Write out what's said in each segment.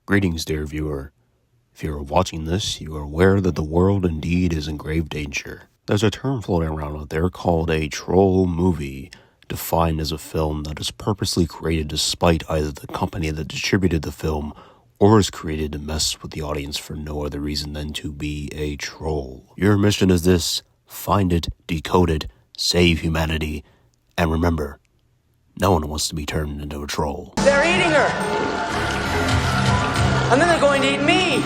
Greetings, dear viewer. If you are watching this, you are aware that the world indeed is in grave danger. There's a term floating around out there called a troll movie, defined as a film that is purposely created to spite either the company that distributed the film or is created to mess with the audience for no other reason than to be a troll. Your mission is this: find it, decode it, save humanity, and remember, no one wants to be turned into a troll. They're eating her! And then they're going to eat me!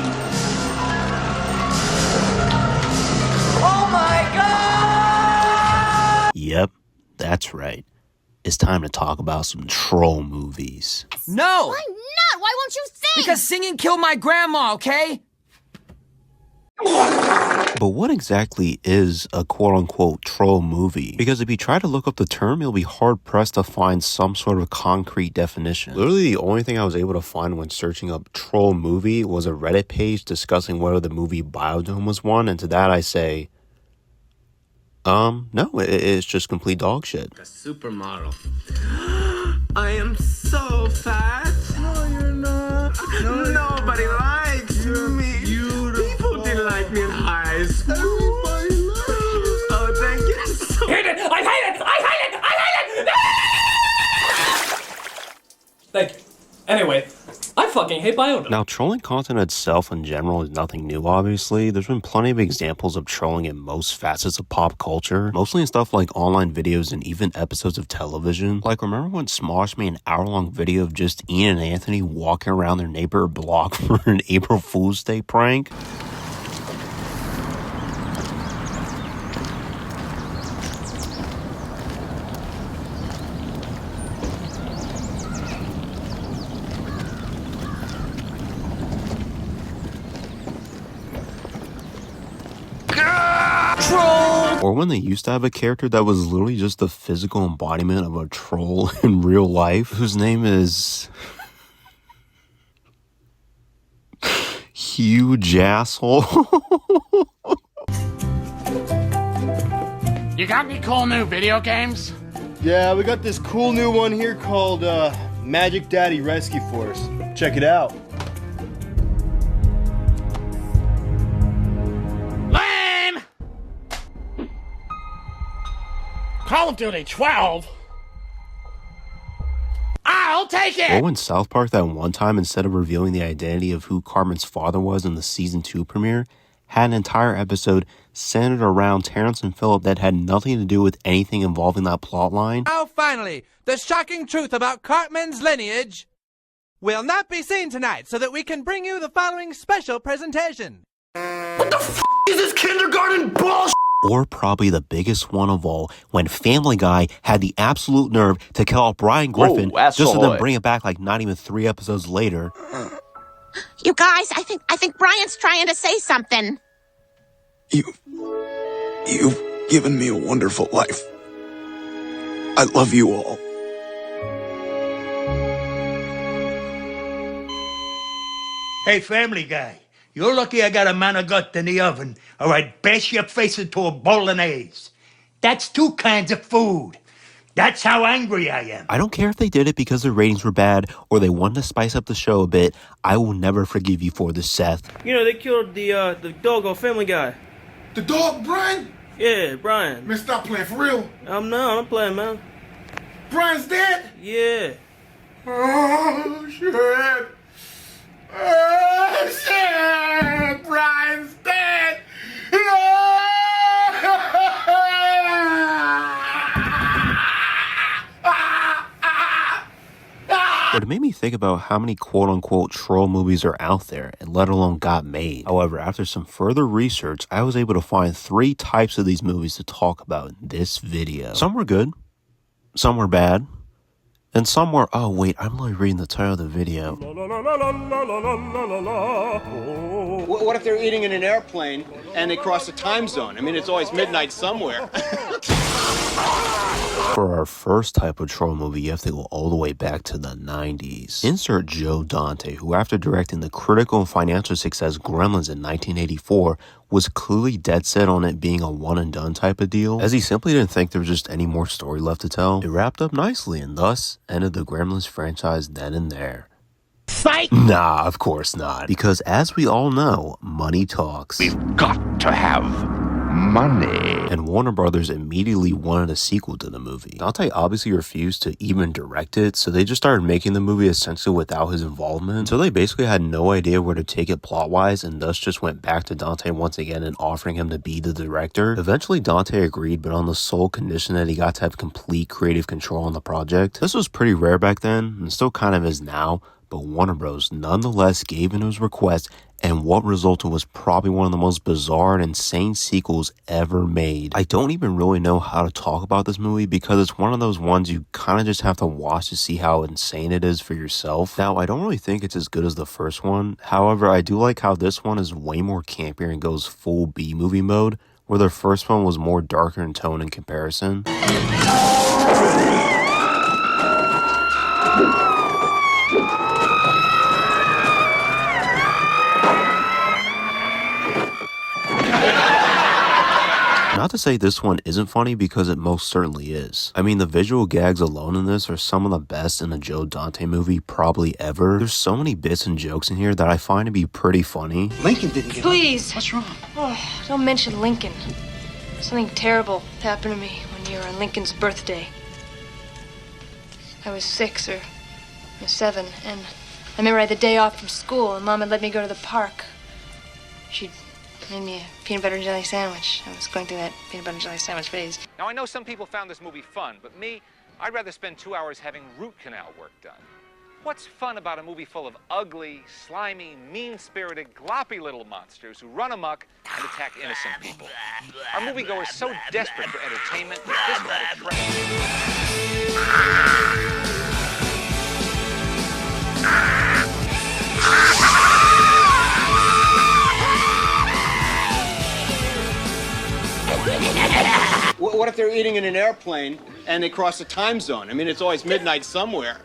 Oh my God! Yep, that's right. It's time to talk about some troll movies. No! Why not? Why won't you sing? Because singing killed my grandma, okay? But what exactly is a quote-unquote troll movie? Because if you try to look up the term, you'll be hard-pressed to find some sort of concrete definition. Literally, the only thing I was able to find when searching up troll movie was a Reddit page discussing whether the movie Biodome was one, and to that I say, no, it's just complete dog shit. A supermodel. I am so fat. No, you're not. Nobody likes me. People didn't like me in high school. Everybody likes you. Oh, thank you. I hate it! I hate it! I hate it! I hate it! Thank you. Anyway, I fucking hate Biodome. Now, trolling content itself in general is nothing new, obviously. There's been plenty of examples of trolling in most facets of pop culture, mostly in stuff like online videos and even episodes of television. Like, remember when Smosh made an hour-long video of just Ian and Anthony walking around their neighborhood block for an April Fool's Day prank? Or when they used to have a character that was literally just the physical embodiment of a troll in real life, whose name is Huge Asshole. You got any cool new video games? Yeah, we got this cool new one here called Magic Daddy Rescue Force. Check it out. Lame! Call of Duty 12? I'll take it! Or when South Park that one time, instead of revealing the identity of who Cartman's father was in the season 2 premiere, had an entire episode centered around Terrence and Phillip that had nothing to do with anything involving that plotline. Now finally, the shocking truth about Cartman's lineage will not be seen tonight so that we can bring you the following special presentation. What the f*** is this kindergarten bullshit? Or probably the biggest one of all, when Family Guy had the absolute nerve to kill off Brian Griffin just to then bring it back like not even 3 episodes later. You guys, I think Brian's trying to say something. You've given me a wonderful life. I love you all. Hey, Family Guy, you're lucky I got a manigot in the oven, or I'd bash your face into a bolognese. That's 2 kinds of food. That's how angry I am. I don't care if they did it because their ratings were bad or they wanted to spice up the show a bit. I will never forgive you for this, Seth. You know, they killed the dog on Family Guy. The dog, Brian? Yeah, Brian. Man, stop playing for real. I'm playing, man. Brian's dead? Yeah. Oh, shit. Oh, shit. Brian's dead. But it made me think about how many quote-unquote troll movies are out there, and let alone got made. However, after some further research, I was able to find 3 types of these movies to talk about in this video. Some were good, some were bad, and some were, oh wait, I'm literally reading the title of the video. What if they're eating in an airplane and they cross a time zone? I mean, it's always midnight somewhere. For our first type of troll movie, you have to go all the way back to the 90s. Insert Joe Dante, who after directing the critical and financial success Gremlins in 1984, was clearly dead set on it being a one-and-done type of deal, as he simply didn't think there was just any more story left to tell. It wrapped up nicely and thus ended the Gremlins franchise then and there. Psych! Nah, of course not. Because as we all know, money talks. We've got to have money. And Warner Brothers immediately wanted a sequel to the movie. Dante obviously refused to even direct it, so they just started making the movie essentially without his involvement. So they basically had no idea where to take it plot-wise, and thus just went back to Dante once again and offering him to be the director. Eventually Dante agreed, but on the sole condition that he got to have complete creative control on the project. This was pretty rare back then, and still kind of is now, but Warner Bros. Nonetheless gave in his request, and what resulted was probably one of the most bizarre and insane sequels ever made. I don't even really know how to talk about this movie because it's one of those ones you kind of just have to watch to see how insane it is for yourself. Now, I don't really think it's as good as the first one. However, I do like how this one is way more campier and goes full B-movie mode, where the first one was more darker in tone in comparison. Not to say this one isn't funny, because it most certainly is. I mean, the visual gags alone in this are some of the best in a Joe Dante movie probably ever. There's so many bits and jokes in here that I find to be pretty funny. Lincoln didn't get Please. What's wrong? Oh, don't mention Lincoln. Something terrible happened to me one year on Lincoln's birthday. I was 6 or 7, and I remember I had the day off from school, and Mom had let me go to the park. She'd made me a peanut butter and jelly sandwich. I was going through that peanut butter and jelly sandwich phase. Now, I know some people found this movie fun, but me, I'd rather spend 2 hours having root canal work done. What's fun about a movie full of ugly, slimy, mean-spirited, gloppy little monsters who run amok and attack innocent people? Our moviegoers so desperate for entertainment that this kind What if they're eating in an airplane and they cross a time zone? I mean, it's always midnight somewhere.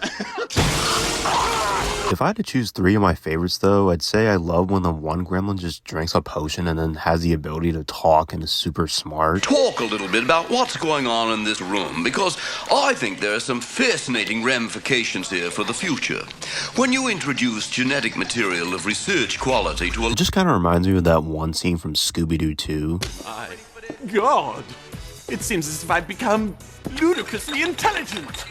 If I had to choose 3 of my favorites though, I'd say I love when the one gremlin just drinks a potion and then has the ability to talk and is super smart. Talk a little bit about what's going on in this room, because I think there are some fascinating ramifications here for the future. When you introduce genetic material of research quality to a... It just kind of reminds me of that one scene from Scooby-Doo 2. My God, it seems as if I've become ludicrously intelligent.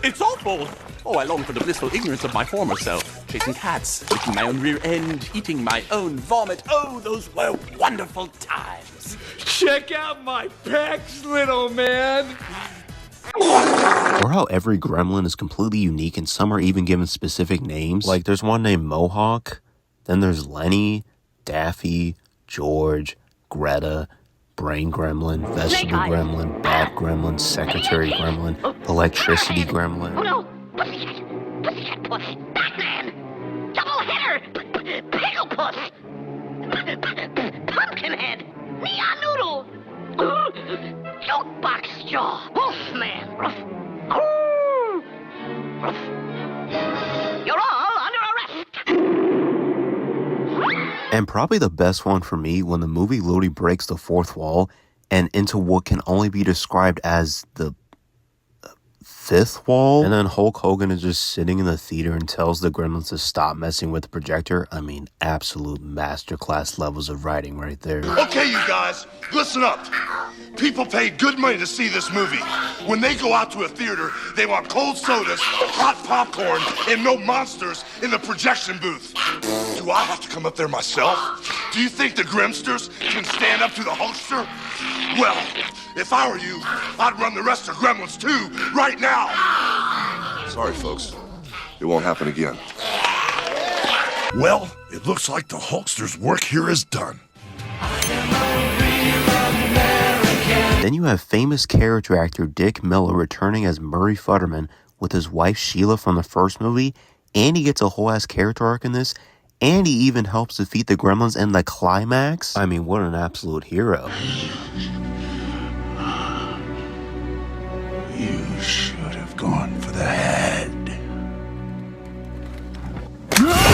It's awful. Oh, I long for the blissful ignorance of my former self. Chasing cats, licking my own rear end, eating my own vomit. Oh, those were wonderful times. Check out my pecs, little man. Or how every gremlin is completely unique and some are even given specific names. Like there's one named Mohawk, then there's Lenny, Daffy, George, Greta, Brain Gremlin, Vegetable Gremlin, Bat Gremlin, Secretary Gremlin, Electricity Gremlin. Oh no! Pussycat Puss! Batman! Double hitter! Pickle Puss! Pumpkinhead! Neon Noodle! Jukebox Jaw! Wolfman! Ruff! Ruff! You're all under arrest! And probably the best one for me, when the movie literally breaks the fourth wall and into what can only be described as the fifth wall, and then Hulk Hogan is just sitting in the theater and tells the gremlins to stop messing with the projector. I mean, absolute masterclass levels of writing right there. Okay, you guys, listen up. People paid good money to see this movie. When they go out to a theater, they want cold sodas, hot popcorn, and no monsters in the projection booth. Do I have to come up there myself? Do you think the Grimsters can stand up to the Hulkster? Well, if I were you, I'd run the rest of Gremlins too, right now. Sorry, folks. It won't happen again. Well, it looks like the Hulkster's work here is done. Then you have famous character actor Dick Miller returning as Murray Futterman with his wife Sheila from the first movie, and he gets a whole ass character arc in this, and he even helps defeat the gremlins in the climax. I mean, what an absolute hero. You should have gone for the head.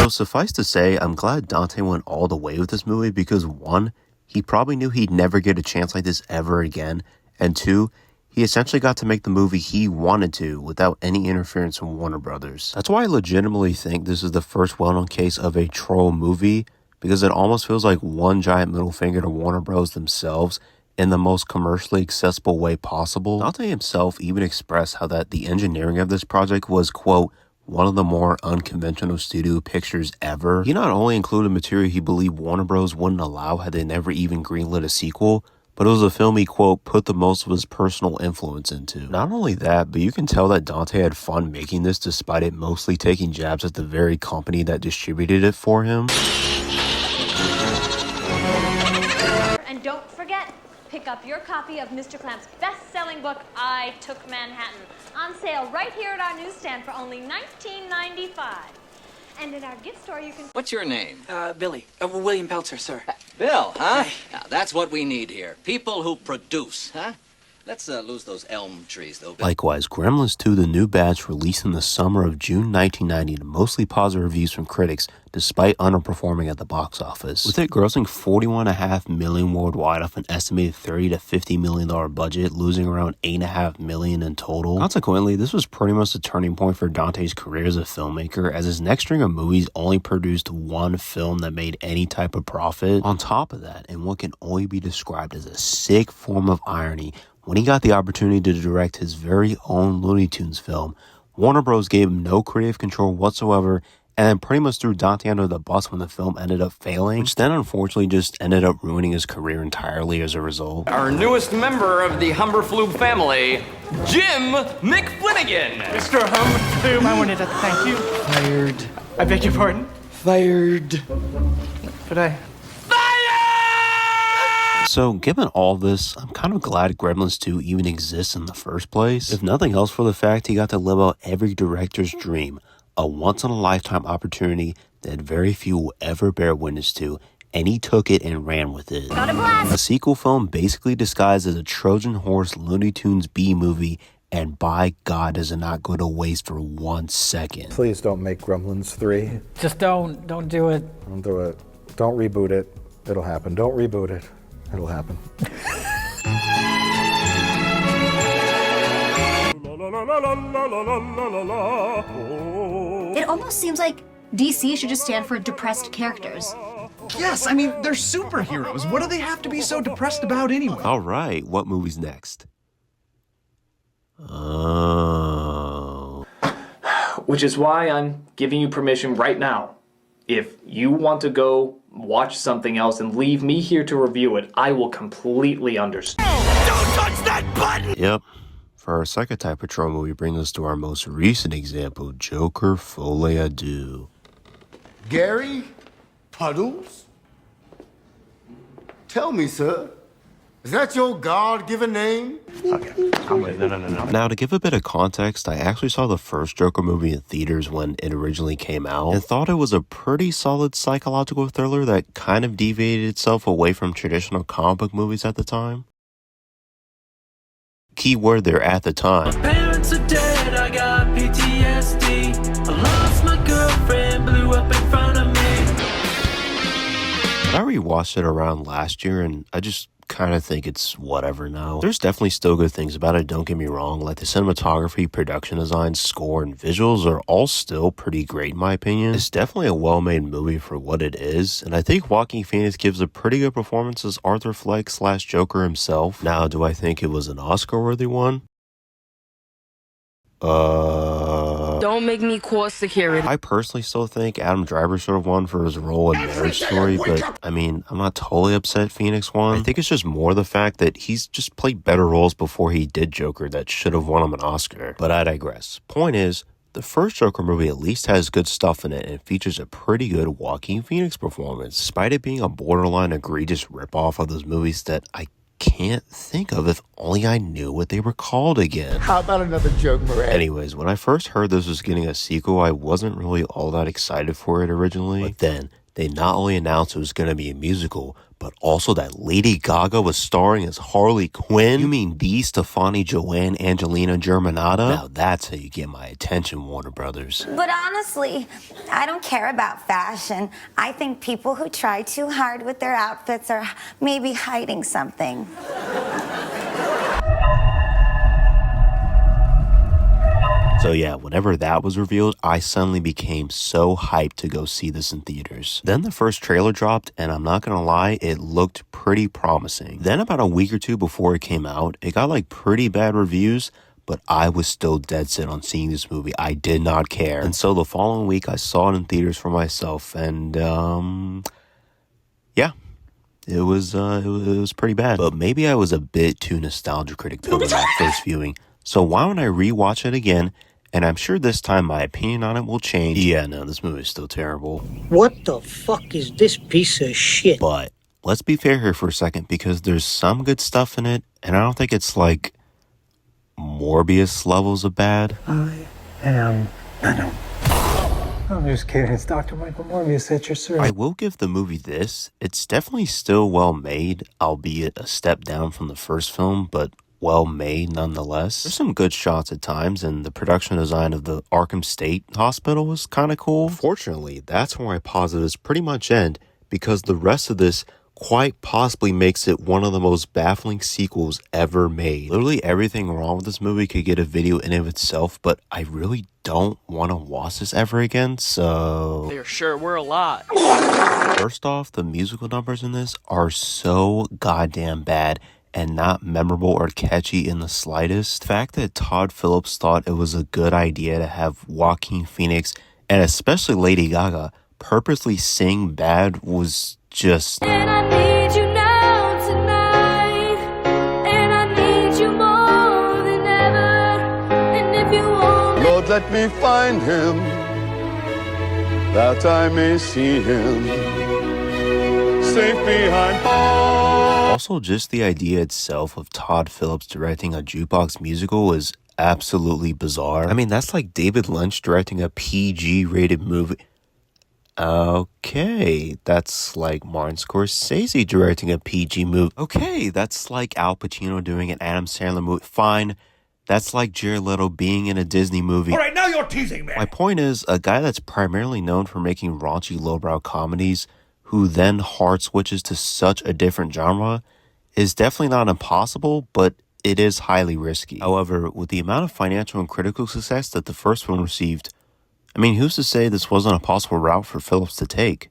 So suffice to say, I'm glad Dante went all the way with this movie because 1, he probably knew he'd never get a chance like this ever again, and 2, He essentially got to make the movie he wanted to without any interference from Warner Brothers. That's why I legitimately think this is the first well-known case of a troll movie, because it almost feels like one giant middle finger to Warner Bros. Themselves in the most commercially accessible way possible. Dante himself even expressed how that the engineering of this project was, quote, one of the more unconventional studio pictures ever. He not only included material he believed Warner Bros. Wouldn't allow had they never even greenlit a sequel, but it was a film he, quote, put the most of his personal influence into. Not only that, but you can tell that Dante had fun making this despite it mostly taking jabs at the very company that distributed it for him. And don't forget, pick up your copy of Mr. Clamp's best-selling book, I Took Manhattan, on sale right here at our newsstand for only $19.95. And in our gift store, you can... What's your name? Billy. William Peltzer, sir. Bill, huh? Now, that's what we need here. People who produce, huh? Let's lose those elm trees, though. Likewise, Gremlins 2, the new batch, released in the summer of June 1990 to mostly positive reviews from critics, despite underperforming at the box office. With it grossing $41.5 million worldwide off an estimated $30 to $50 million budget, losing around $8.5 million in total. Consequently, this was pretty much the turning point for Dante's career as a filmmaker, as his next string of movies only produced one film that made any type of profit. On top of that, and what can only be described as a sick form of irony, when he got the opportunity to direct his very own Looney Tunes film, Warner Bros. Gave him no creative control whatsoever, and then pretty much threw Dante under the bus when the film ended up failing, which then unfortunately just ended up ruining his career entirely as a result. Our newest member of the Humberflube family, Jim McFlinigan. Mr. Humberflube, I wanted to thank you. Fired. I beg your pardon? Fired. But I... So, given all this, I'm kind of glad Gremlins 2 even exists in the first place. If nothing else for the fact he got to live out every director's dream, a once-in-a-lifetime opportunity that very few will ever bear witness to, and he took it and ran with it. A sequel film basically disguised as a Trojan horse Looney Tunes B-movie, and by God does it not go to waste for 1 second. Please don't make Gremlins 3. Just don't do it. Don't do it. Don't reboot it. It'll happen. Don't reboot it. It'll happen. It almost seems like DC should just stand for depressed characters. Yes, I mean, they're superheroes. What do they have to be so depressed about anyway? Alright, what movie's next? Oh. Which is why I'm giving you permission right now. If you want to go watch something else and leave me here to review it, I will completely understand. Don't touch that button! Yep. For our second type patrol movie, brings us to our most recent example, Joker Folie à Deux. Gary Puddles? Tell me, sir, is that your God-given name? Okay. No. Now, to give a bit of context, I actually saw the first Joker movie in theaters when it originally came out, and thought it was a pretty solid psychological thriller that kind of deviated itself away from traditional comic book movies at the time. Keyword there, at the time. My parents are dead, I got PTSD. I lost my girlfriend, blew up in front of me. I rewatched it around last year, and I just kind of think it's whatever now. There's definitely still good things about it, don't get me wrong. Like the cinematography, production design, score, and visuals are all still pretty great in my opinion. It's definitely a well-made movie for what it is, and I think Joaquin Phoenix gives a pretty good performance as Arthur Fleck / Joker himself. Now, do I think it was an Oscar-worthy one? Don't make me call security. I personally still think Adam Driver should have won for his role in Marriage Story, but I mean, I'm not totally upset Phoenix won. I think it's just more the fact that he's just played better roles before he did Joker that should have won him an Oscar. But I digress. Point is, the first Joker movie at least has good stuff in it and features a pretty good Joaquin Phoenix performance, despite it being a borderline egregious ripoff of those movies that I can't think of if only I knew what they were called again. How about another joke, Murray? Anyways, when I first heard this was getting a sequel, I wasn't really all that excited for it originally. But then, they not only announced it was going to be a musical, but also that Lady Gaga was starring as Harley Quinn. You mean the Stefani Joanne Angelina Germanata? Now that's how you get my attention, Warner Brothers. But honestly, I don't care about fashion. I think people who try too hard with their outfits are maybe hiding something. So yeah, whenever that was revealed, I suddenly became so hyped to go see this in theaters. Then the first trailer dropped, and I'm not gonna lie, it looked pretty promising. Then about a week or two before it came out, it got like pretty bad reviews, but I was still dead set on seeing this movie. I did not care. And so the following week, I saw it in theaters for myself, and yeah. It was pretty bad. But maybe I was a bit too nostalgia critic built in that first viewing. So why don't I rewatch it again? And I'm sure this time my opinion on it will change. Yeah, no, this movie is still terrible. What the fuck is this piece of shit? But let's be fair here for a second, because there's some good stuff in it, and I don't think it's like Morbius levels of bad. I know. I'm just kidding. It's Dr. Michael Morbius at your service. I will give the movie this. It's definitely still well made, albeit a step down from the first film, but well made nonetheless. There's some good shots at times, and the production design of the Arkham State Hospital was kind of cool. Fortunately, that's where my positives pretty much end, because the rest of this quite possibly makes it one of the most baffling sequels ever made. Literally everything wrong with this movie could get a video in and of itself, but I really don't want to watch this ever again, so... There sure were a lot. First off, the musical numbers in this are so goddamn bad and not memorable or catchy in the slightest. The fact that Todd Phillips thought it was a good idea to have Joaquin Phoenix, and especially Lady Gaga, purposely sing bad was just... And I need you now tonight, and I need you more than ever, and if you want Lord, let me find him, that I may see him, safe behind bars. Also, just the idea itself of Todd Phillips directing a jukebox musical is absolutely bizarre. I mean, that's like David Lynch directing a PG-rated movie. Okay, that's like Martin Scorsese directing a PG movie. Okay, that's like Al Pacino doing an Adam Sandler movie. Fine, that's like Jared Leto being in a Disney movie. All right, now you're teasing me. My point is, a guy that's primarily known for making raunchy lowbrow comedies, who then hard switches to such a different genre, is definitely not impossible, but it is highly risky. However, with the amount of financial and critical success that the first one received, I mean, who's to say this wasn't a possible route for Phillips to take?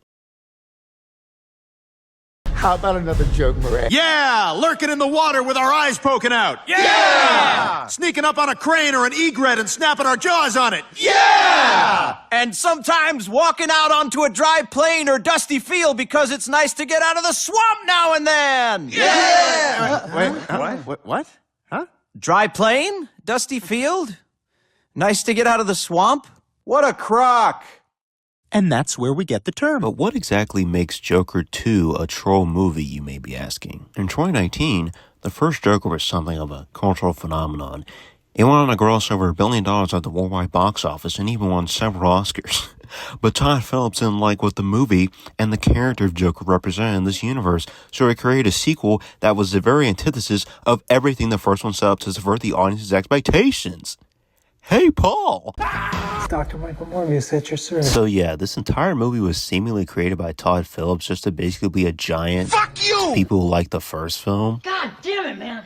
How about another joke, Murray? Yeah, lurking in the water with our eyes poking out. Yeah! Sneaking up on a crane or an egret and snapping our jaws on it. Yeah! And sometimes walking out onto a dry plain or dusty field because it's nice to get out of the swamp now and then. Yeah! What? Huh? Dry plain? Dusty field? Nice to get out of the swamp? What a crock! And that's where we get the term. But what exactly makes Joker 2 a troll movie, you may be asking? In 2019, the first Joker was something of a cultural phenomenon. It went on to gross over $1 billion at the worldwide box office and even won several Oscars. But Todd Phillips didn't like what the movie and the character of Joker represented in this universe, so he created a sequel that was the very antithesis of everything the first one set up to subvert the audience's expectations. Hey, Paul! It's Dr. Michael Morbius at your service. So yeah, this entire movie was seemingly created by Todd Phillips just to basically be a giant... Fuck you! People who like the first film. God damn it, man.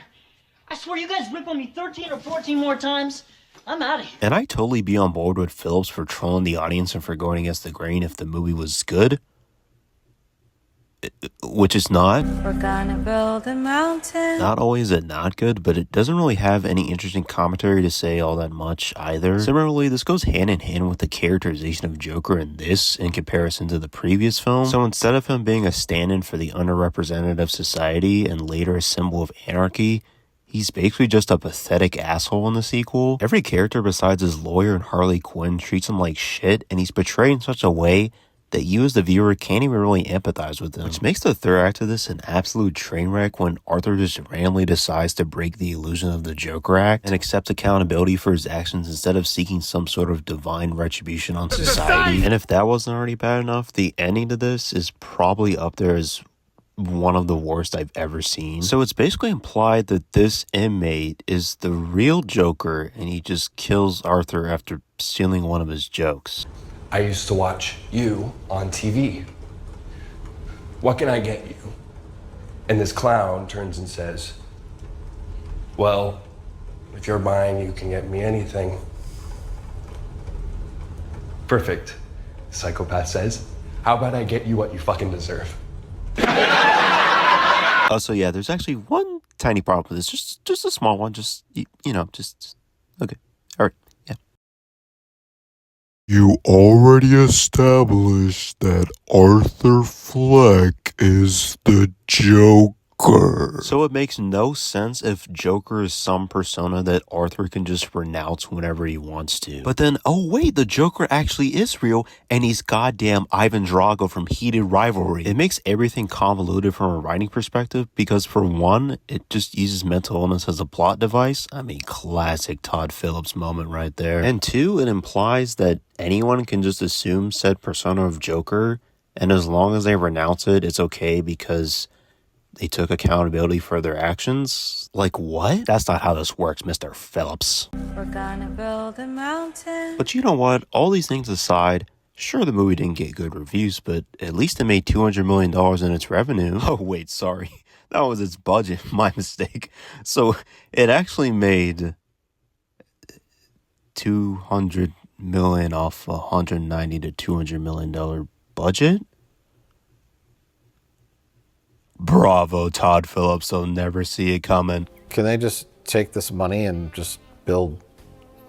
I swear you guys rip on me 13 or 14 more times, I'm out of here. And I'd totally be on board with Phillips for trolling the audience and for going against the grain if the movie was good. Which it's not. We're gonna build a mountain. Not only is it not good, but it doesn't really have any interesting commentary to say all that much either. Similarly, this goes hand in hand with the characterization of Joker in this in comparison to the previous film. So instead of him being a stand-in for the underrepresented of society and later a symbol of anarchy, he's basically just a pathetic asshole in the sequel. Every character besides his lawyer and Harley Quinn treats him like shit, and he's portrayed in such a way that you as the viewer can't even really empathize with them. Which makes the third act of this an absolute train wreck when Arthur just randomly decides to break the illusion of the Joker act and accept accountability for his actions instead of seeking some sort of divine retribution on society. And if that wasn't already bad enough, the ending to this is probably up there as one of the worst I've ever seen. So it's basically implied that this inmate is the real Joker and he just kills Arthur after stealing one of his jokes. I used to watch you on TV. What can I get you? And this clown turns and says, well, if you're buying, you can get me anything. Perfect. Psychopath says, how about I get you what you fucking deserve? So yeah, there's actually one tiny problem with this. Just a small one. Just, you know, just okay. All right. Yeah. You already established that Arthur Fleck is the Joker. So it makes no sense if Joker is some persona that Arthur can just renounce whenever he wants to. But then, oh wait, the Joker actually is real, and he's goddamn Ivan Drago from Heated Rivalry. It makes everything convoluted from a writing perspective, because for one, it just uses mental illness as a plot device. I mean, classic Todd Phillips moment right there. And two, it implies that anyone can just assume said persona of Joker, and as long as they renounce it, it's okay because they took accountability for their actions. Like, what? That's not how this works, Mr. Phillips. We're gonna build a mountain. But you know what? All these things aside, sure, the movie didn't get good reviews, but at least it made $200 million in its revenue. Oh, wait, sorry. That was its budget. My mistake. So it actually made $200 million off a $190 to $200 million budget. Bravo, Todd Phillips. They'll never see it coming. Can they just take this money and just build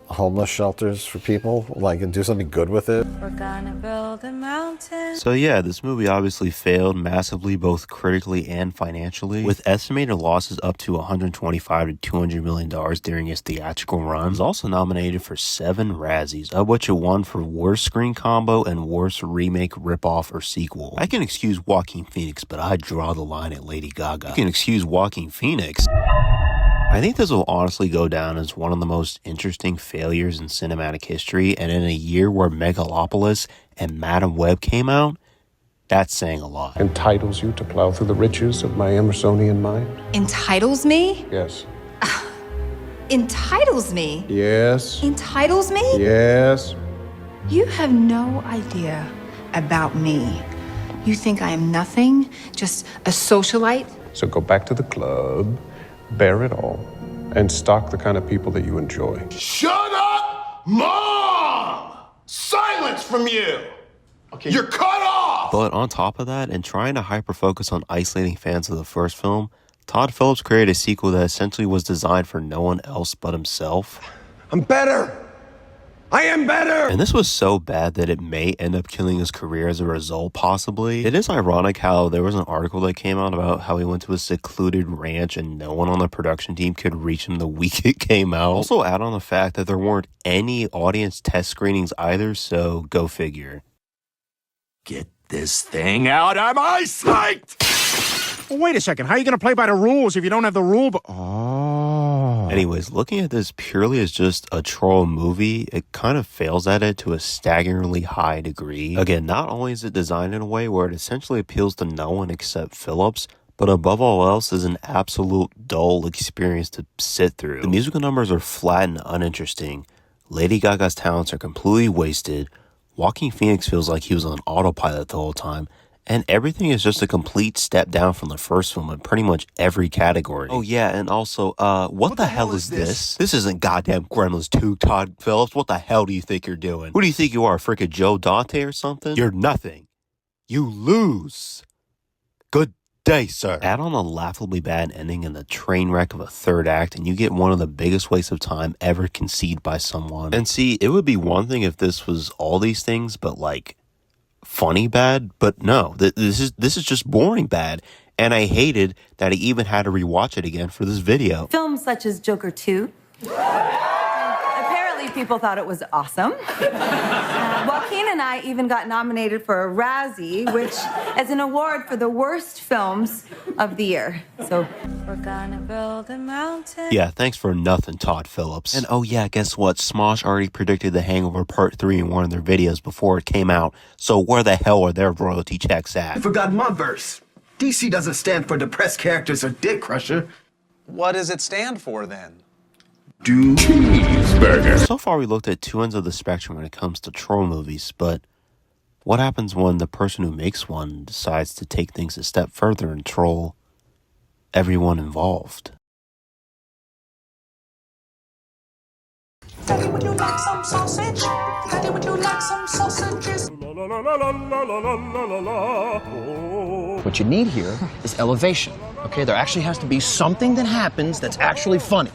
homeless shelters for people, like, and do something good with it? We're gonna build a mountain. So yeah, this movie obviously failed massively, both critically and financially, with estimated losses up to $125 to $200 million during its theatrical run. It was also nominated for 7 Razzies, of which it won for Worst Screen Combo and Worst Remake, Ripoff, or Sequel. I can excuse Joaquin Phoenix, but I draw the line at Lady Gaga. You can excuse Joaquin Phoenix. I think this will honestly go down as one of the most interesting failures in cinematic history, and in a year where Megalopolis and Madam Web came out, that's saying a lot. Entitles you to plow through the riches of my Emersonian mind? Entitles me? Yes. Entitles me? Yes. Entitles me? Yes. You have no idea about me. You think I am nothing, just a socialite? So go back to the club, bear it all, and stalk the kind of people that you enjoy. Shut up, Mom! Silence from you! Okay. You're cut off! But on top of that, and trying to hyper-focus on isolating fans of the first film, Todd Phillips created a sequel that essentially was designed for no one else but himself. I'm better! I am better! And this was so bad that it may end up killing his career as a result, possibly. It is ironic how there was an article that came out about how he went to a secluded ranch and no one on the production team could reach him the week it came out. Also add on the fact that there weren't any audience test screenings either, so go figure. Get this thing out of my sight! Well, wait a second. How are you going to play by the rules if you don't have the rule book? Anyways, looking at this purely as just a troll movie, it kind of fails at it to a staggeringly high degree. Again, not only is it designed in a way where it essentially appeals to no one except Phillips, but above all else is an absolute dull experience to sit through. The musical numbers are flat and uninteresting. Lady Gaga's talents are completely wasted. Joaquin Phoenix feels like he was on autopilot the whole time. And everything is just a complete step down from the first film in pretty much every category. Oh yeah, and also, what the hell is this? This isn't goddamn Gremlins 2, Todd Phillips. What the hell do you think you're doing? Who do you think you are, frickin' Joe Dante or something? You're nothing. You lose. Good day, sir. Add on a laughably bad ending and the train wreck of a third act, and you get one of the biggest wastes of time ever conceived by someone. And see, it would be one thing if this was all these things, but like, funny bad, but no, this is just boring bad, and I hated that I even had to rewatch it again for this video. Films such as Joker 2. Apparently people thought it was awesome. Joaquin and I even got nominated for a Razzie, which is an award for the worst films of the year. So We're gonna build a mountain. Yeah, thanks for nothing, Todd Phillips. And oh yeah, guess what? Smosh already predicted The Hangover Part 3 in one of their videos before it came out, so where the hell are their royalty checks at? You forgot my verse. DC doesn't stand for depressed characters or dick crusher. What does it stand for then? Cheeseburger. So far we looked at two ends of the spectrum when it comes to troll movies, but what happens when the person who makes one decides to take things a step further and troll everyone involved? Daddy, would you like some sausage? Daddy, would you like some sausages? What you need here is elevation, okay? There actually has to be something that happens that's actually funny.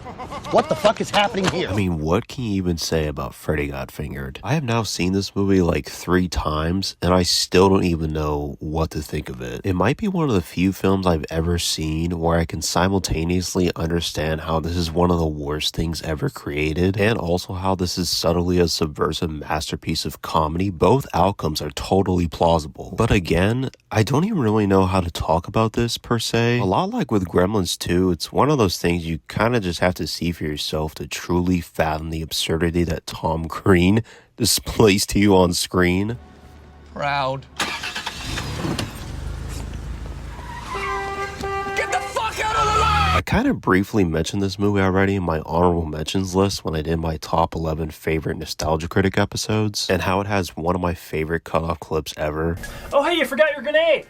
What the fuck is happening here? I mean, what can you even say about Freddy Got Fingered? I have now seen this movie like 3 times, and I still don't even know what to think of it. It might be one of the few films I've ever seen where I can simultaneously understand how this is one of the worst things ever created, and also how this is subtly a subversive masterpiece of comedy. Both outcomes are totally plausible. But again, I don't even really know how to talk about this per se. A lot like with Gremlins 2, it's one of those things you kind of just have to see for yourself to truly fathom the absurdity that Tom Green displays to you on screen. Proud. Get the fuck out of the line! I kind of briefly mentioned this movie already in my honorable mentions list when I did my top 11 favorite Nostalgia Critic episodes, and how it has one of my favorite cutoff clips ever. Oh, hey, you forgot your grenade!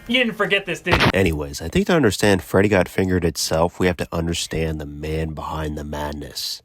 You didn't forget this, did you? Anyways, I think to understand Freddy Got Fingered itself, we have to understand the man behind the madness.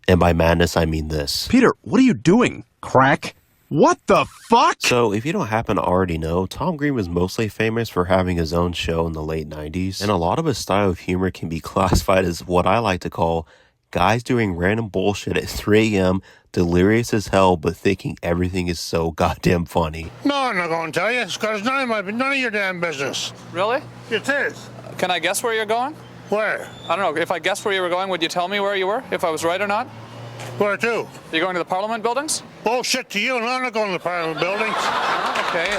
And by madness, I mean this. Peter, what are you doing? Crack? What the fuck? So, if you don't happen to already know, Tom Green was mostly famous for having his own show in the late 90s, and a lot of his style of humor can be classified as what I like to call guys doing random bullshit at 3 a.m., delirious as hell, but thinking everything is so goddamn funny. No, I'm not going to tell you. It's because none of your damn business. Really? It is. Can I guess where you're going? Where? I don't know. If I guessed where you were going, would you tell me where you were? If I was right or not? Where to? You going to the Parliament buildings? Bullshit to you, and I'm not going to the Parliament buildings. Okay,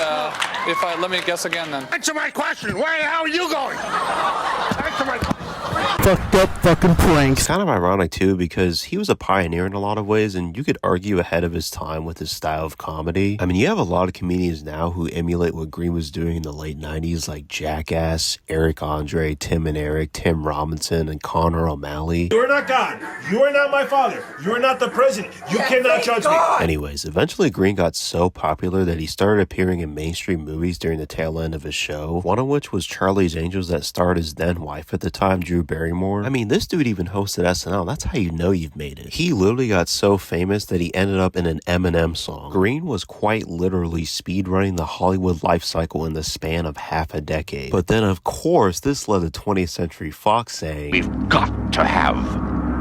let me guess again then. Answer my question. Where the hell are you going? Answer my question. Fucked up fucking pranks. It's kind of ironic too, because he was a pioneer in a lot of ways, and you could argue ahead of his time with his style of comedy. I mean, you have a lot of comedians now who emulate what Green was doing in the late 90s, like Jackass, Eric Andre, Tim and Eric, Tim Robinson, and Connor O'Malley. You are not God. You are not my father. You are not the president. You cannot judge me. Anyways, eventually Green got so popular that he started appearing in mainstream movies during the tail end of his show, one of which was Charlie's Angels that starred his then wife at the time, Drew Barrymore. I mean, this dude even hosted SNL. That's how you know you've made it. He literally got so famous that he ended up in an Eminem song. Green was quite literally speedrunning the Hollywood life cycle in the span of half a decade. But then, of course, this led to 20th Century Fox saying, "We've got to have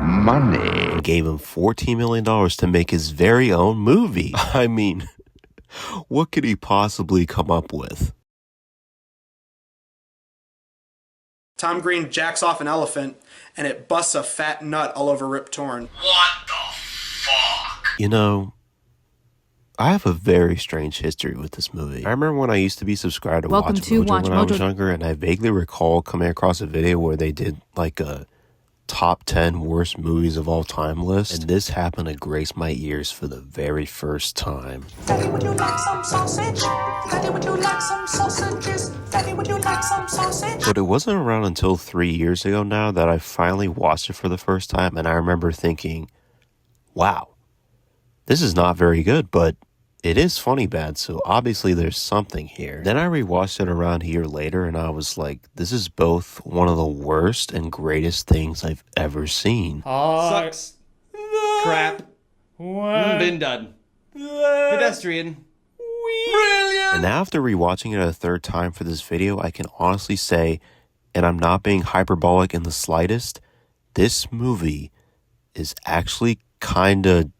money." Gave him $14 million to make his very own movie. I mean, what could he possibly come up with? Tom Green jacks off an elephant, and it busts a fat nut all over Rip Torn. You know, I have a very strange history with this movie. I remember when I used to be subscribed to Welcome Watch to Mojo Watch when I was Mojo. younger, and I vaguely recall coming across a video where they did like a top 10 worst movies of all time list, and this happened to grace my ears for the very first time. Daddy, would you like some sausage? Daddy, would you like some sausages? Daddy, would you like some sausage? But it wasn't around until 3 years ago now that I finally watched it for the first time, and I remember thinking, wow, this is not very good, but it is funny bad, so obviously there's something here. Then I rewatched it around a year later, and I was like, this is both one of the worst and greatest things I've ever seen. Sucks. Crap. Been done. Pedestrian. Brilliant. And now after rewatching it a third time for this video, I can honestly say, and I'm not being hyperbolic in the slightest, this movie is actually kinda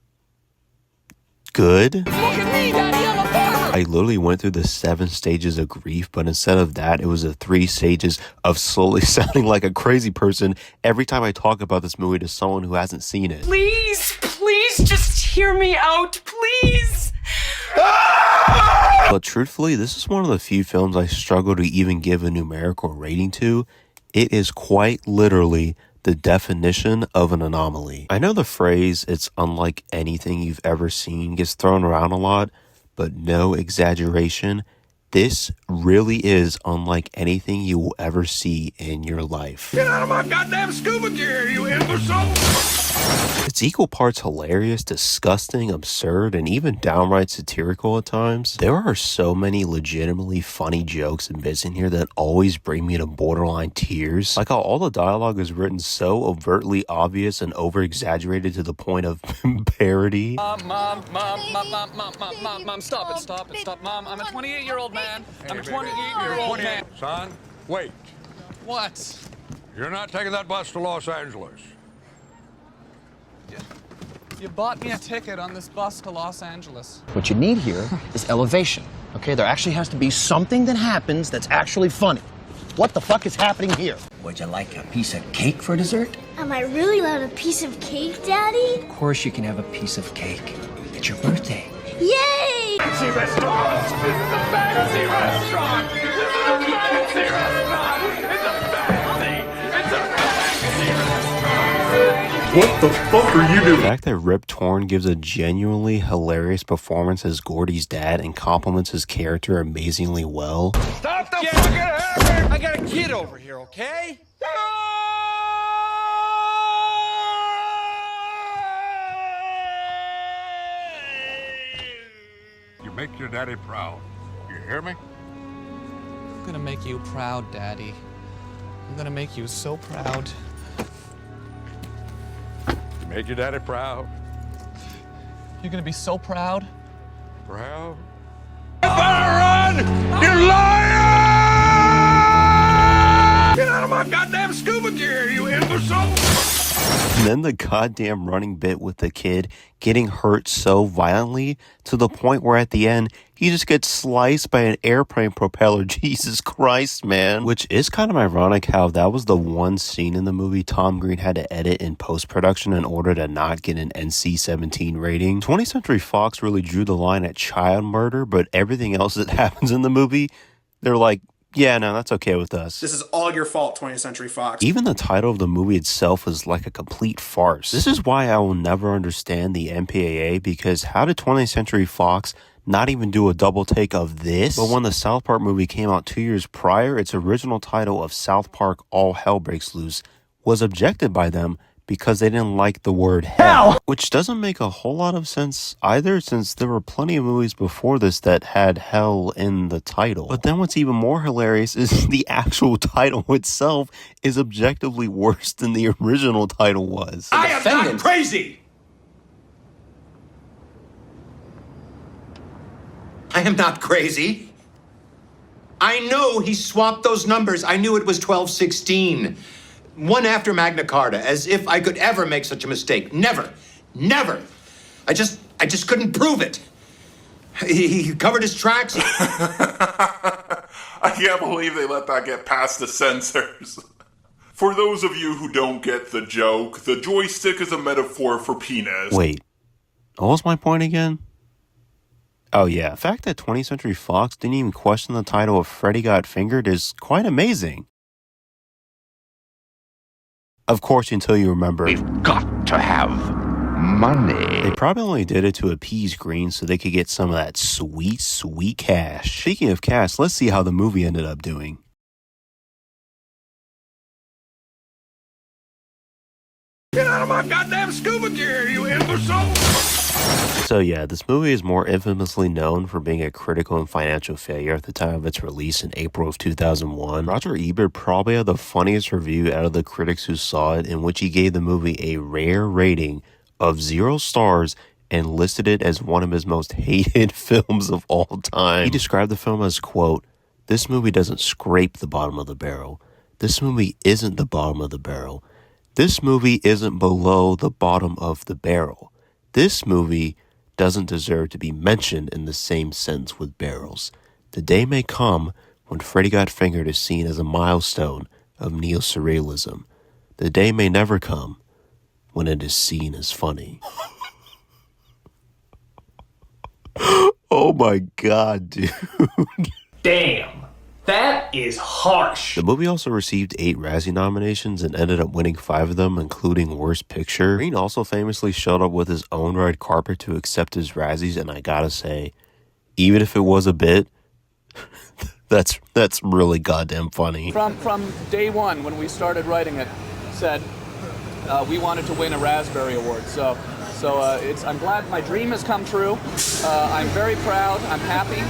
good. Look at me, Daddy, I'm a farmer! I literally went through the 7 stages of grief, but instead of that, it was the 3 stages of slowly sounding like a crazy person every time I talk about this movie to someone who hasn't seen it. Please, please just hear me out, please. But truthfully, this is one of the few films I struggle to even give a numerical rating to. It is quite literally the definition of an anomaly. I know the phrase, "it's unlike anything you've ever seen," gets thrown around a lot, but no exaggeration, this really is unlike anything you will ever see in your life. Get out of my goddamn scuba gear, you imbecile! It's equal parts hilarious, disgusting, absurd, and even downright satirical at times. There are so many legitimately funny jokes and bits in here that always bring me to borderline tears. Like how all the dialogue is written so overtly obvious and over-exaggerated to the point of parody. Mom, stop it, Mom, I'm a 28-year-old man. I'm a 28-year-old man. Son, wait. What? You're not taking that bus to Los Angeles. You bought me a ticket on this bus to Los Angeles. What you need here is elevation, okay? There actually has to be something that happens that's actually funny. What the fuck is happening here? Would you like a piece of cake for dessert? Am I really allowed a piece of cake, Daddy? Of course you can have a piece of cake. It's your birthday. Yay! Fancy restaurant! This is a fancy restaurant! This is a fancy restaurant! It's a fancy restaurant! What the fuck are you doing? The fact that Rip Torn gives a genuinely hilarious performance as Gordy's dad and compliments his character amazingly well. Stop the fucking hammer! I got a kid over here, okay? You make your daddy proud. You hear me? I'm gonna make you proud, Daddy. I'm gonna make you so proud. You make your daddy proud. You're gonna be so proud. Proud? You better run! You liar! Get out of my goddamn scuba gear, you imbecile! And then the goddamn running bit with the kid getting hurt so violently to the point where at the end, he just gets sliced by an airplane propeller. Jesus Christ, man. Which is kind of ironic how that was the one scene in the movie Tom Green had to edit in post-production in order to not get an NC-17 rating. 20th Century Fox really drew the line at child murder, but everything else that happens in the movie, they're like, yeah, no, that's okay with us. This is all your fault, 20th Century Fox. Even the title of the movie itself is like a complete farce. This is why I will never understand the MPAA, because how did 20th Century Fox not even do a double take of this? But when the South Park movie came out 2 years prior, its original title of South Park All Hell Breaks Loose was objected by them because they didn't like the word hell. Which doesn't make a whole lot of sense either, since there were plenty of movies before this that had hell in the title. But then what's even more hilarious is the actual title itself is objectively worse than the original title was. I am not crazy! I am not crazy. I know he swapped those numbers. I knew it was 1216. One after Magna Carta, as if I could ever make such a mistake. Never. Never. I just couldn't prove it. He covered his tracks. I can't believe they let that get past the censors. For those of you who don't get the joke, the joystick is a metaphor for penis. Wait, what was my point again? Oh yeah, the fact that 20th Century Fox didn't even question the title of Freddy Got Fingered is quite amazing. Of course, until you remember, we've got to have money. They probably only did it to appease Green so they could get some of that sweet, sweet cash. Speaking of cash, let's see how the movie ended up doing. Get out of my goddamn scuba gear, you imbecile! So yeah, this movie is more infamously known for being a critical and financial failure at the time of its release in April of 2001. Roger Ebert probably had the funniest review out of the critics who saw it, in which he gave the movie a rare rating of 0 stars and listed it as one of his most hated films of all time. He described the film as, quote, "This movie doesn't scrape the bottom of the barrel. This movie isn't the bottom of the barrel. This movie isn't below the bottom of the barrel. This movie doesn't deserve to be mentioned in the same sense with barrels. The day may come when Freddy Got Fingered is seen as a milestone of neo-surrealism. The day may never come when it is seen as funny." Oh my god, dude. Damn. That is harsh. The movie also received 8 Razzie nominations and ended up winning 5 of them, including Worst Picture. Green also famously showed up with his own red carpet to accept his Razzies, and I gotta say, even if it was a bit, that's really goddamn funny. From day one, when we started writing it, said, we wanted to win a Raspberry Award. So I'm glad my dream has come true. I'm very proud. I'm happy.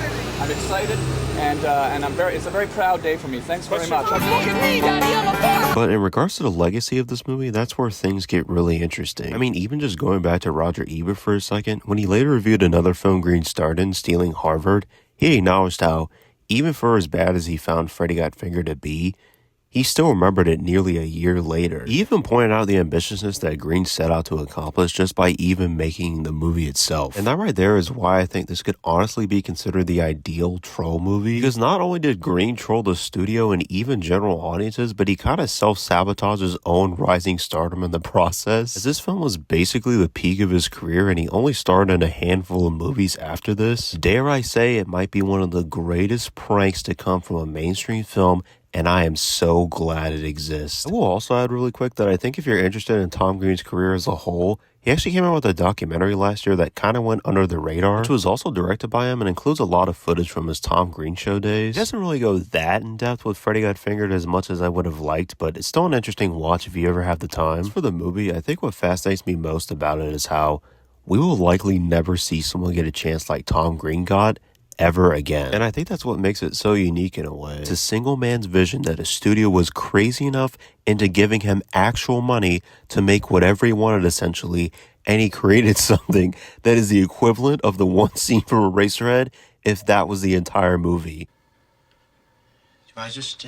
I'm excited, and it's a very proud day for me. Thanks very much. Look at me, Daddy, I'm a farmer. But in regards to the legacy of this movie, that's where things get really interesting. I mean, even just going back to Roger Ebert for a second, when he later reviewed another film Green starred in, Stealing Harvard, he acknowledged how, even for as bad as he found Freddy Got Fingered to be, he still remembered it nearly a year later. He even pointed out the ambitiousness that Green set out to accomplish just by even making the movie itself. And that right there is why I think this could honestly be considered the ideal troll movie. Because not only did Green troll the studio and even general audiences, but he kind of self-sabotaged his own rising stardom in the process. As this film was basically the peak of his career and he only starred in a handful of movies after this, dare I say it might be one of the greatest pranks to come from a mainstream film, and I am so glad it exists. I will also add really quick that I think if you're interested in Tom Green's career as a whole, he actually came out with a documentary last year that kind of went under the radar, which was also directed by him and includes a lot of footage from his Tom Green Show days. It doesn't really go that in depth with Freddy Got Fingered as much as I would have liked, but it's still an interesting watch if you ever have the time. As for the movie, I think what fascinates me most about it is how we will likely never see someone get a chance like Tom Green got ever again. And I think that's what makes it so unique in a way. It's a single man's vision that a studio was crazy enough into giving him actual money to make whatever he wanted essentially, and he created something that is the equivalent of the one scene from Eraserhead if that was the entire movie. Do I just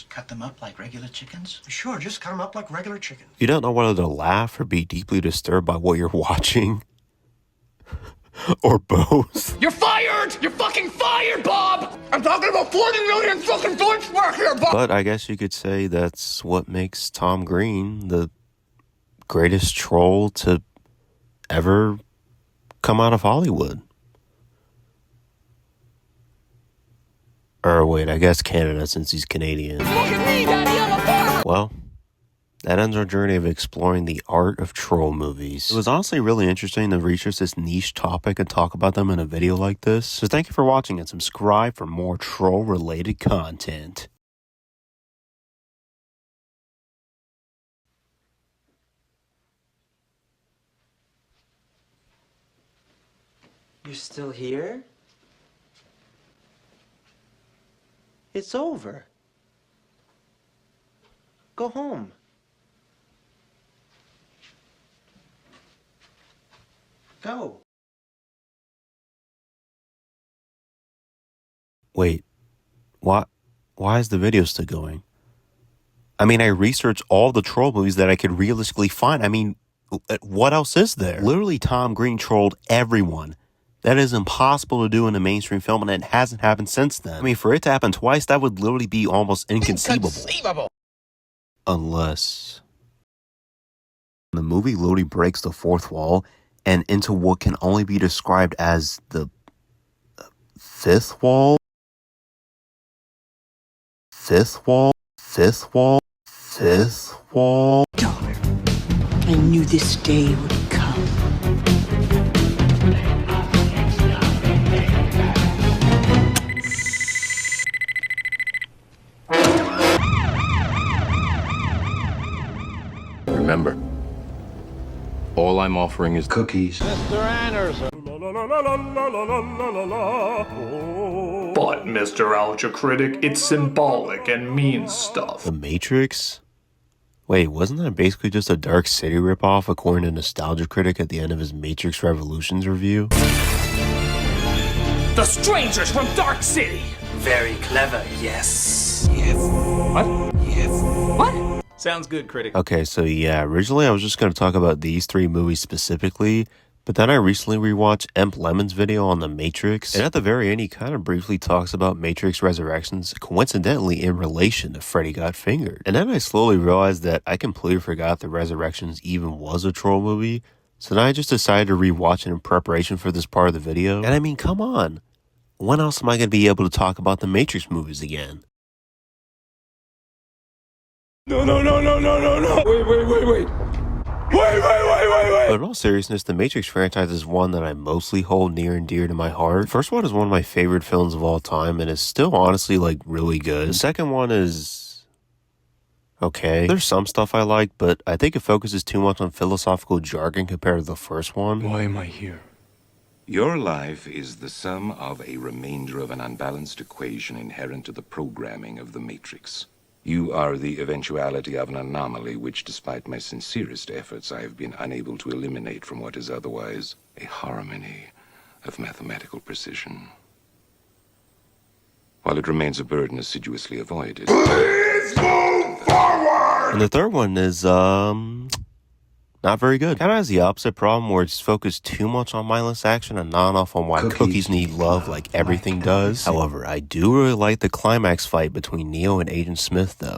cut them up like regular chickens? Sure, just cut them up like regular chickens. You don't know whether to laugh or be deeply disturbed by what you're watching. Or both. You're fired! You're fucking fired, Bob! I'm talking about 40 million fucking dollars work here, Bob! But I guess you could say that's what makes Tom Green the greatest troll to ever come out of Hollywood. Or wait, I guess Canada since he's Canadian. Look at me, Daddy, I'm a farmer! Well, that ends our journey of exploring the art of troll movies. It was honestly really interesting to research this niche topic and talk about them in a video like this. So thank you for watching and subscribe for more troll-related content. You're still here? It's over. Go home. Go. Wait, why is the video still going? I mean, I researched all the troll movies that I could realistically find. I mean, what else is there? Literally, Tom Green trolled everyone. That is impossible to do in a mainstream film, and it hasn't happened since then. I mean, for it to happen twice, that would literally be almost inconceivable. Unless the movie literally breaks the fourth wall and into what can only be described as the fifth wall. Fifth wall. Fifth wall. Fifth wall. I knew this day would come. Remember, all I'm offering is cookies. Mr. Anderson. But, Mr. Alger Critic, it's symbolic and means stuff. The Matrix? Wait, wasn't that basically just a Dark City ripoff according to Nostalgia Critic at the end of his Matrix Revolutions review? The strangers from Dark City! Very clever, yes. What? Yes. What? Sounds good, Critic. Okay, so yeah, originally I was just going to talk about these three movies specifically, but then I recently rewatched Emp Lemon's video on The Matrix, and at the very end he kind of briefly talks about Matrix Resurrections, coincidentally in relation to Freddy Got Fingered. And then I slowly realized that I completely forgot that Resurrections even was a troll movie, so then I just decided to rewatch it in preparation for this part of the video. And I mean, come on, when else am I going to be able to talk about the Matrix movies again? No. Wait. But in all seriousness, the Matrix franchise is one that I mostly hold near and dear to my heart. The first one is one of my favorite films of all time and is still honestly like really good. The second one is Okay, there's some stuff I like, but I think it focuses too much on philosophical jargon compared to the first one. Why am I here? Your life is the sum of a remainder of an unbalanced equation inherent to the programming of the Matrix. You are the eventuality of an anomaly which, despite my sincerest efforts, I have been unable to eliminate from what is otherwise a harmony of mathematical precision. While it remains a burden assiduously avoided. Please move forward! And the third one is, not very good. Kind of has the opposite problem where it's focused too much on mindless action and not enough on why cookies need love like everything does. However, I do really like the climax fight between Neo and Agent Smith though.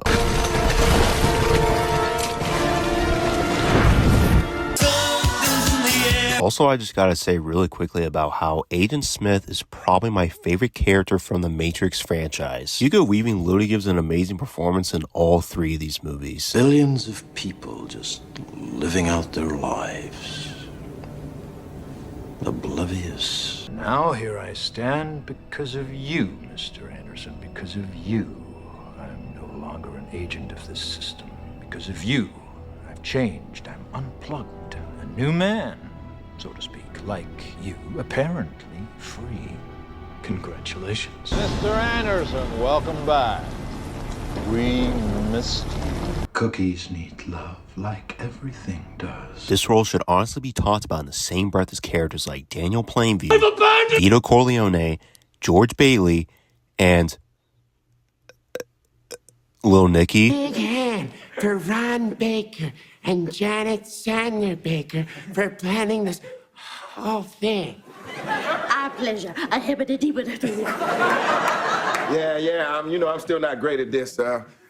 Also, I just gotta say really quickly about how Agent Smith is probably my favorite character from the Matrix franchise. Hugo Weaving literally gives an amazing performance in all three of these movies. Billions of people just living out their lives, oblivious. Now here I stand because of you, Mr. Anderson. Because of you, I'm no longer an agent of this system. Because of you, I've changed. I'm unplugged, a new man, so to speak, like you, apparently free. Congratulations. Mr. Anderson, welcome back. We missed you. Cookies need love, like everything does. This role should honestly be talked about in the same breath as characters like Daniel Plainview, Vito Corleone, George Bailey, and Lil Nicky. Big hand for Ron Baker and Janet Sandler Baker for planning this whole thing. Our pleasure. A hibbity-dibbity. Yeah, I'm still not great at this.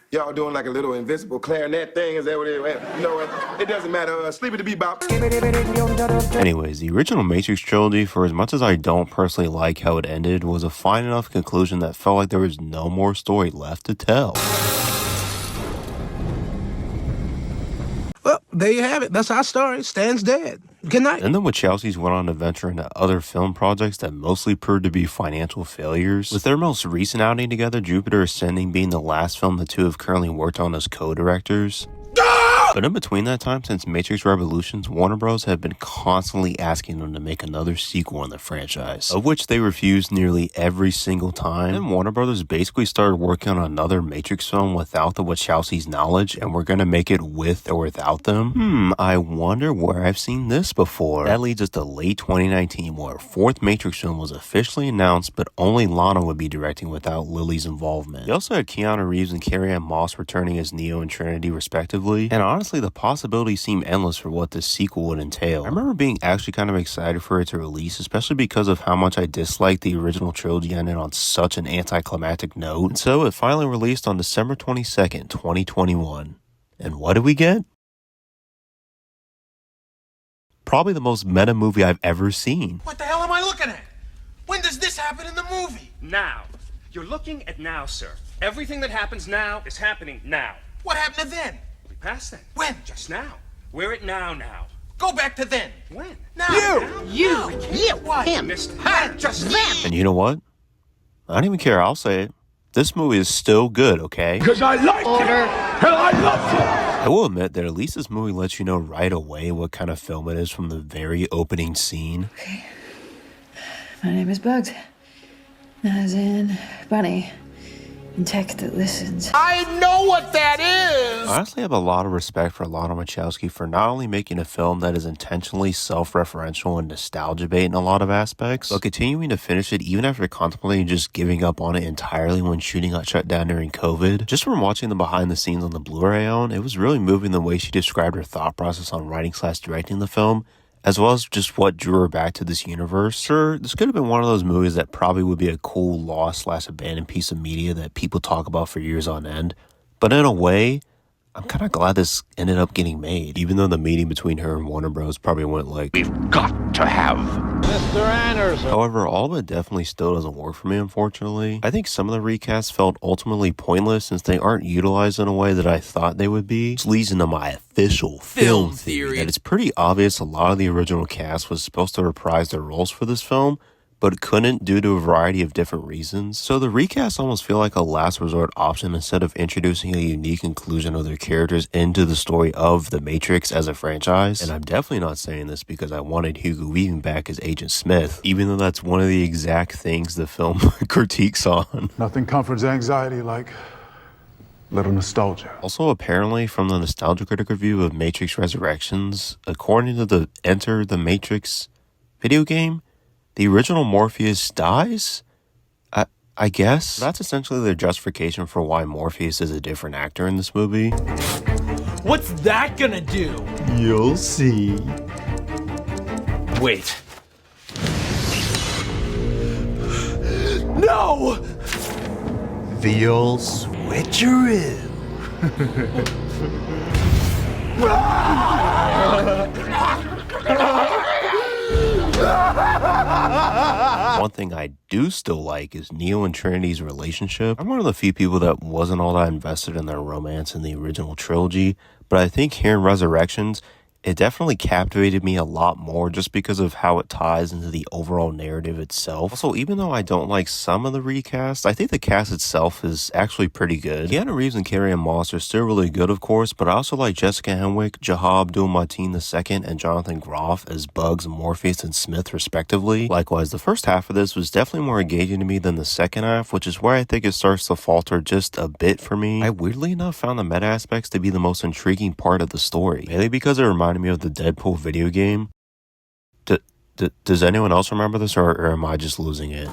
Y'all doing like a little invisible clarinet thing? Is that what it is? You know what? It doesn't matter. Sleepy the bebop. Anyways, the original Matrix trilogy, for as much as I don't personally like how it ended, was a fine enough conclusion that felt like there was no more story left to tell. Well, there you have it. That's our story. Stan's dead. Good night. And then the Wachowskis went on to venture into other film projects that mostly proved to be financial failures. With their most recent outing together, Jupiter Ascending being the last film the two have currently worked on as co-directors. But in between that time, since Matrix Revolutions, Warner Bros. Have been constantly asking them to make another sequel in the franchise, of which they refused nearly every single time. And Warner Bros. Basically started working on another Matrix film without the Wachowskis' knowledge, and we're gonna make it with or without them. I wonder where I've seen this before. That leads us to late 2019, where a fourth Matrix film was officially announced, but only Lana would be directing without Lily's involvement. They also had Keanu Reeves and Carrie-Anne Moss returning as Neo and Trinity, respectively, and honestly, the possibilities seem endless for what this sequel would entail. I remember being actually kind of excited for it to release, especially because of how much I disliked the original trilogy ending on such an anticlimactic note. And so it finally released on December 22nd, 2021. And what did we get? Probably the most meta movie I've ever seen. What the hell am I looking at? When does this happen in the movie? Now. You're looking at now, sir. Everything that happens now is happening now. What happened to then? Past then. When? Just now. We're at now. Go back to then. When? Now. You. What? Him. Just them. And you know what? I don't even care. I'll say it. This movie is still good, okay? Because I like it. And I love it. I will admit that at least this movie lets you know right away what kind of film it is from the very opening scene. Okay. My name is Bugs. As in Bunny. And tech that listens. I know what that is! I honestly have a lot of respect for Lana Wachowski for not only making a film that is intentionally self-referential and nostalgia-bait in a lot of aspects, but continuing to finish it even after contemplating just giving up on it entirely when shooting got shut down during COVID. Just from watching the behind the scenes on the Blu-ray I own, it was really moving the way she described her thought process on writing/directing the film, as well as just what drew her back to this universe. Sure, this could have been one of those movies that probably would be a cool lost/abandoned piece of media that people talk about for years on end, but in a way, I'm kind of glad this ended up getting made, even though the meeting between her and Warner Bros. Probably went like, "We've got to have Mr. Anderson." However, all of it definitely still doesn't work for me, unfortunately. I think some of the recasts felt ultimately pointless since they aren't utilized in a way that I thought they would be, which leads into my official film theory that it's pretty obvious a lot of the original cast was supposed to reprise their roles for this film, but couldn't due to a variety of different reasons. So the recast almost feel like a last resort option instead of introducing a unique inclusion of their characters into the story of The Matrix as a franchise. And I'm definitely not saying this because I wanted Hugo Weaving back as Agent Smith, even though that's one of the exact things the film critiques on. Nothing comforts anxiety like little nostalgia. Also, apparently, from the Nostalgia Critic review of Matrix Resurrections, according to the Enter the Matrix video game, the original Morpheus dies? I guess. That's essentially their justification for why Morpheus is a different actor in this movie. What's that gonna do? You'll see. Wait. No! The old switcheroo. One thing I do still like is Neo and Trinity's relationship. I'm one of the few people that wasn't all that invested in their romance in the original trilogy, but I think here in Resurrections, it definitely captivated me a lot more just because of how it ties into the overall narrative itself. Also, even though I don't like some of the recast, I think the cast itself is actually pretty good. Keanu Reeves and Carrie-Anne Moss are still really good, of course, but I also like Jessica Henwick, Jahab Abdul-Mateen II, and Jonathan Groff as Bugs, Morpheus, and Smith, respectively. Likewise, the first half of this was definitely more engaging to me than the second half, which is where I think it starts to falter just a bit for me. I weirdly enough found the meta aspects to be the most intriguing part of the story, mainly because it reminded me of the Deadpool video game. Does anyone else remember this, or am I just losing it?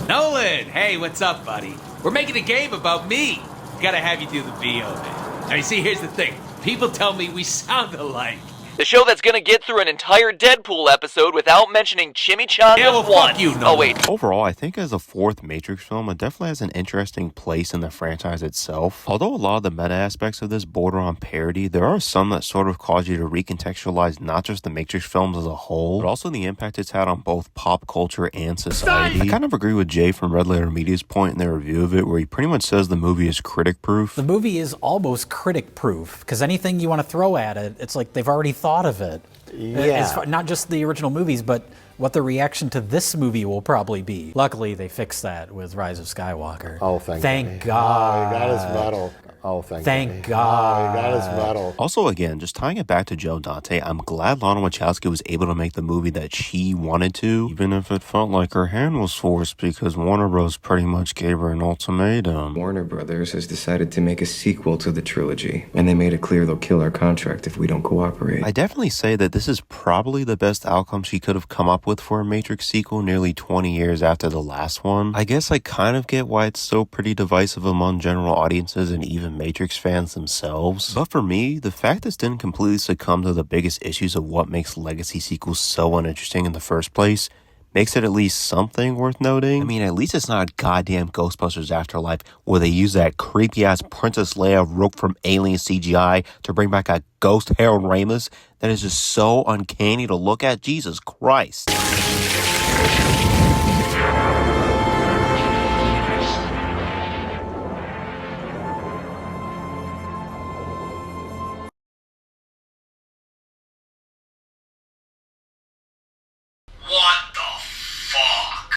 Nolan! Hey, what's up, buddy? We're making a game about me. Gotta have you do the VO, man. Now, you see, here's the thing. People tell me we sound alike. The show that's gonna get through an entire Deadpool episode without mentioning Chimichanga once. Fuck you, Nolan. Oh, wait. Overall, I think as a fourth Matrix film, it definitely has an interesting place in the franchise itself. Although a lot of the meta aspects of this border on parody, there are some that sort of cause you to recontextualize not just the Matrix films as a whole, but also the impact it's had on both pop culture and society. I kind of agree with Jay from Red Letter Media's point in their review of it, where he pretty much says the movie is critic-proof. The movie is almost critic-proof, because anything you want to throw at it, it's like they've already thought of it. Yeah. Not just the original movies, but what the reaction to this movie will probably be. Luckily, they fixed that with Rise of Skywalker. Oh, thank God. Oh, he got his medal. Oh, thank God. Oh, he got his medal. Also, again, just tying it back to Joe Dante, I'm glad Lana Wachowski was able to make the movie that she wanted to, even if it felt like her hand was forced because Warner Bros. Pretty much gave her an ultimatum. Warner Brothers has decided to make a sequel to the trilogy, and they made it clear they'll kill our contract if we don't cooperate. I definitely say that this is probably the best outcome she could have come up with for a Matrix sequel nearly 20 years after the last one. I guess I kind of get why it's so pretty divisive among general audiences and even Matrix fans themselves. But for me, the fact this didn't completely succumb to the biggest issues of what makes legacy sequels so uninteresting in the first place makes it at least something worth noting. I mean, at least it's not a goddamn Ghostbusters Afterlife where they use that creepy-ass Princess Leia rope from Alien CGI to bring back a ghost Harold Ramis that is just so uncanny to look at. Jesus Christ.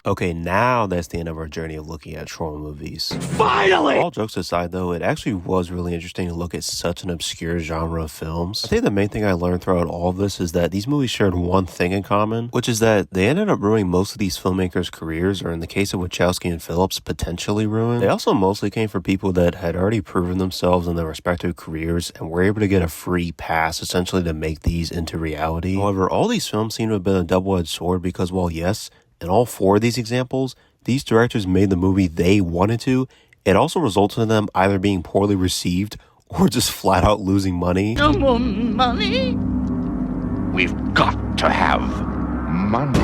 Okay, now that's the end of our journey of looking at trauma movies. Finally! All jokes aside, though, it actually was really interesting to look at such an obscure genre of films. I think the main thing I learned throughout all of this is that these movies shared one thing in common, which is that they ended up ruining most of these filmmakers' careers, or in the case of Wachowski and Phillips, potentially ruined. They also mostly came from people that had already proven themselves in their respective careers and were able to get a free pass, essentially, to make these into reality. However, all these films seem to have been a double-edged sword because, while yes, in all four of these examples, these directors made the movie they wanted to. It also resulted in them either being poorly received or just flat out losing money. No more money? We've got to have money.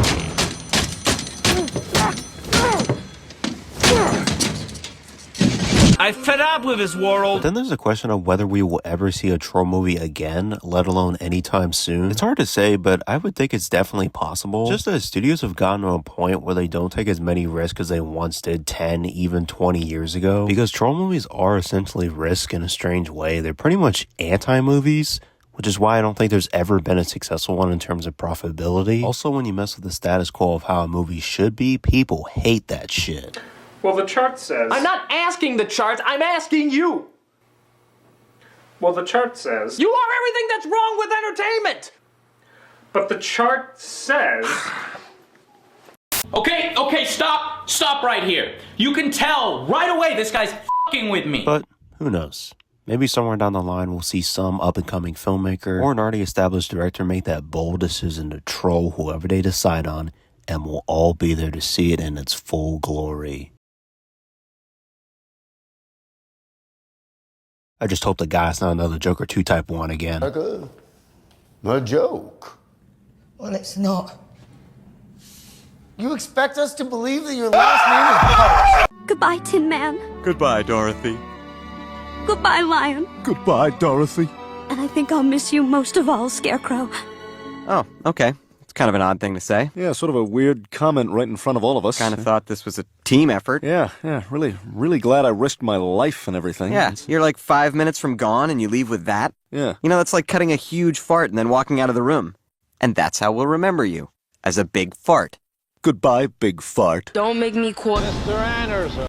I fed up with this world. But then there's a question of whether we will ever see a troll movie again, let alone anytime soon. It's hard to say, but I would think it's definitely possible. Just as studios have gotten to a point where they don't take as many risks as they once did 10, even 20 years ago. Because troll movies are essentially risk in a strange way. They're pretty much anti-movies, which is why I don't think there's ever been a successful one in terms of profitability. Also, when you mess with the status quo of how a movie should be, people hate that shit. Well, the chart says... I'm not asking the charts, I'm asking you! Well, the chart says... You are everything that's wrong with entertainment! But the chart says... Okay, stop right here. You can tell right away this guy's f***ing with me. But who knows? Maybe somewhere down the line we'll see some up-and-coming filmmaker or an already established director make that bold decision to troll whoever they decide on, and we'll all be there to see it in its full glory. I just hope the guy's not another Joker 2 Type 1 again. The joke. Well, it's not. You expect us to believe that your last name is Puddles? Goodbye, Tin Man. Goodbye, Dorothy. Goodbye, Lion. Goodbye, Dorothy. And I think I'll miss you most of all, Scarecrow. Oh, okay. It's kind of an odd thing to say. Yeah, sort of a weird comment right in front of all of us. Kind of thought this was a team effort. Yeah, really glad I risked my life and everything. Yeah, you're like 5 minutes from gone and you leave with that? Yeah. You know, that's like cutting a huge fart and then walking out of the room. And that's how we'll remember you. As a big fart. Goodbye, big fart. Don't make me quote Mr. Anderson.